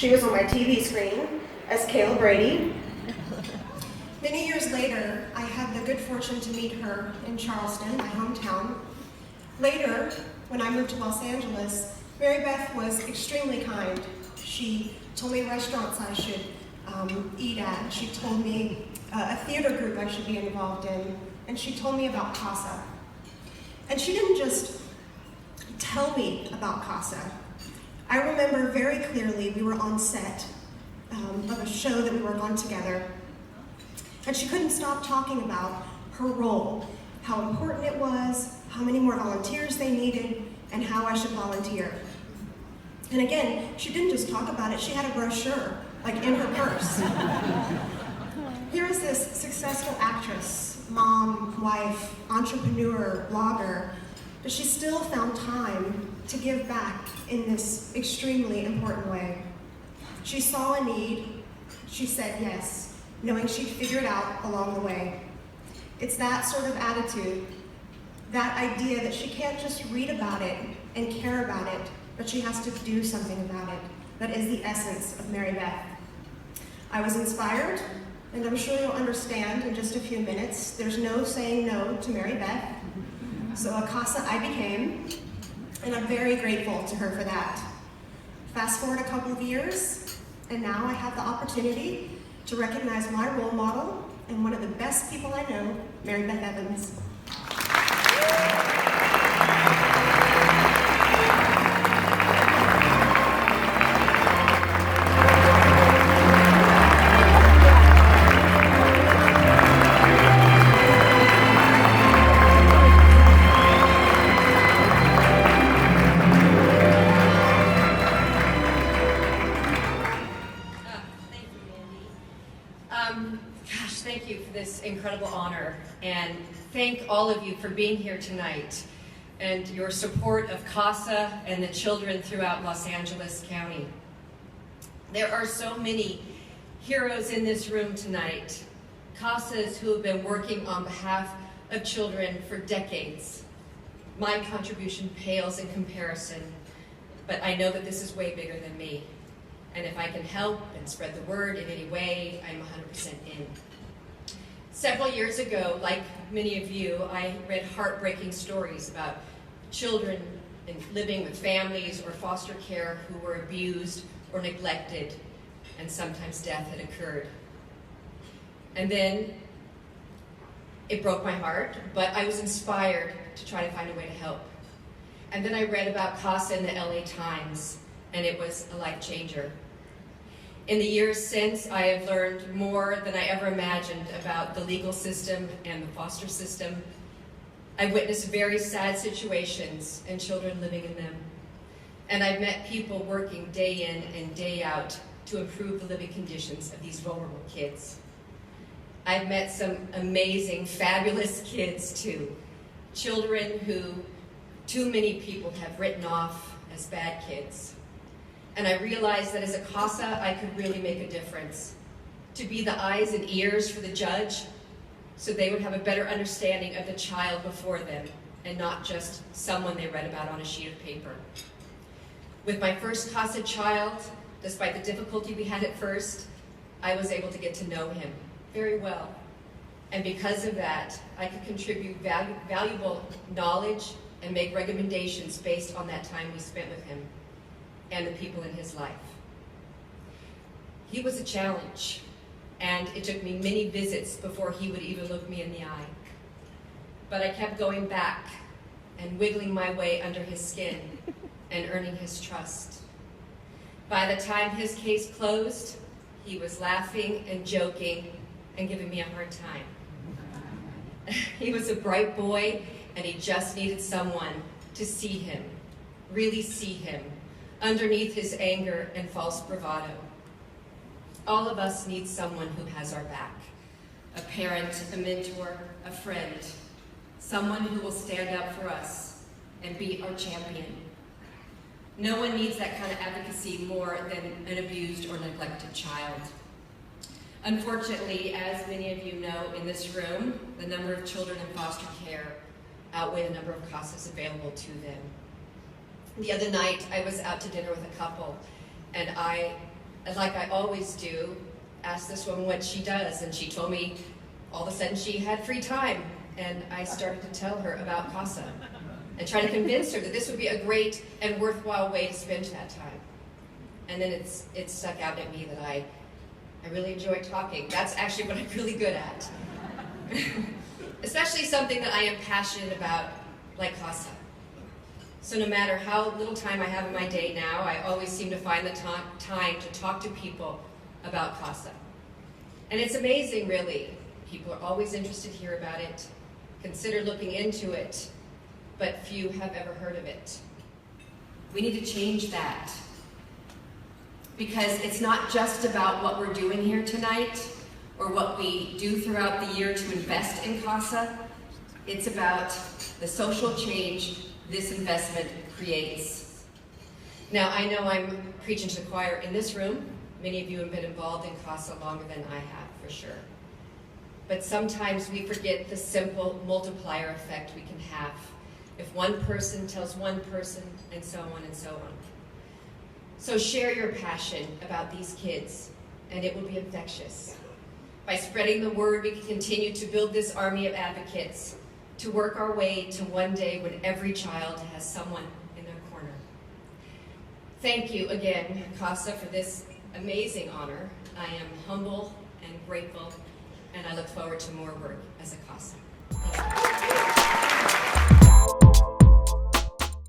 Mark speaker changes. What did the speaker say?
Speaker 1: She was on my TV screen as Kayla Brady.
Speaker 2: Many years later, I had the good fortune to meet her in Charleston, my hometown. Later, when I moved to Los Angeles, Mary Beth was extremely kind. She told me restaurants I should eat at. She told me a theater group I should be involved in, and she told me about CASA. And she didn't just tell me about CASA. I remember very clearly we were on set of a show that we worked on together, and she couldn't stop talking about her role, how important it was, how many more volunteers they needed, and how I should volunteer. And again, she didn't just talk about it, she had a brochure, like in her purse. Here is this successful actress, mom, wife, entrepreneur, blogger, but she still found time to give back in this extremely important way. She saw a need, she said yes, knowing she'd figure it out along the way. It's that sort of attitude, that idea that she can't just read about it and care about it, but she has to do something about it, that is the essence of Mary Beth. I was inspired, and I'm sure you'll understand in just a few minutes, there's no saying no to Mary Beth. So a CASA I became, and I'm very grateful to her for that. Fast forward a couple of years, and now I have the opportunity to recognize my role model and one of the best people I know, Mary Beth Evans.
Speaker 3: Thank you for this incredible honor, and thank all of you for being here tonight and your support of CASA and the children throughout Los Angeles County. There are so many heroes in this room tonight, CASAs who have been working on behalf of children for decades. My contribution pales in comparison, but I know that this is way bigger than me. And if I can help and spread the word in any way, I'm 100% in. Several years ago, like many of you, I read heartbreaking stories about children living with families or foster care who were abused or neglected, and sometimes death had occurred. And then it broke my heart, but I was inspired to try to find a way to help. And then I read about CASA in the LA Times, and it was a life changer. In the years since, I have learned more than I ever imagined about the legal system and the foster system. I've witnessed very sad situations and children living in them. And I've met people working day in and day out to improve the living conditions of these vulnerable kids. I've met some amazing, fabulous kids too. Children who too many people have written off as bad kids. And I realized that as a CASA, I could really make a difference. To be the eyes and ears for the judge, so they would have a better understanding of the child before them, and not just someone they read about on a sheet of paper. With my first CASA child, despite the difficulty we had at first, I was able to get to know him very well. And because of that, I could contribute valuable knowledge and make recommendations based on that time we spent with him and the people in his life. He was a challenge, and it took me many visits before he would even look me in the eye. But I kept going back and wiggling my way under his skin and earning his trust. By the time his case closed, he was laughing and joking and giving me a hard time. He was a bright boy, and he just needed someone to see him, really see him, underneath his anger and false bravado. All of us need someone who has our back. A parent, a mentor, a friend. Someone who will stand up for us and be our champion. No one needs that kind of advocacy more than an abused or neglected child. Unfortunately, as many of you know in this room, the number of children in foster care outweigh the number of CASAs available to them. The other night, I was out to dinner with a couple, and I And like I always do, ask this woman what she does, and she told me all of a sudden she had free time, and I started to tell her about CASA and try to convince her that this would be a great and worthwhile way to spend that time. And then it stuck out at me that I really enjoy talking. That's actually what I'm really good at. Especially something that I am passionate about, like CASA. So no matter how little time I have in my day now, I always seem to find the time to talk to people about CASA. And it's amazing, really. People are always interested to hear about it, consider looking into it, but few have ever heard of it. We need to change that. Because it's not just about what we're doing here tonight, or what we do throughout the year to invest in CASA. It's about the social change this investment creates. Now, I know I'm preaching to the choir in this room. Many of you have been involved in CASA longer than I have, for sure. But sometimes we forget the simple multiplier effect we can have if one person tells one person, and so on and so on. So share your passion about these kids, and it will be infectious. By spreading the word, we can continue to build this army of advocates to work our way to one day when every child has someone in their corner. Thank you again, CASA, for this amazing honor. I am humble and grateful, and I look forward to more work as a CASA.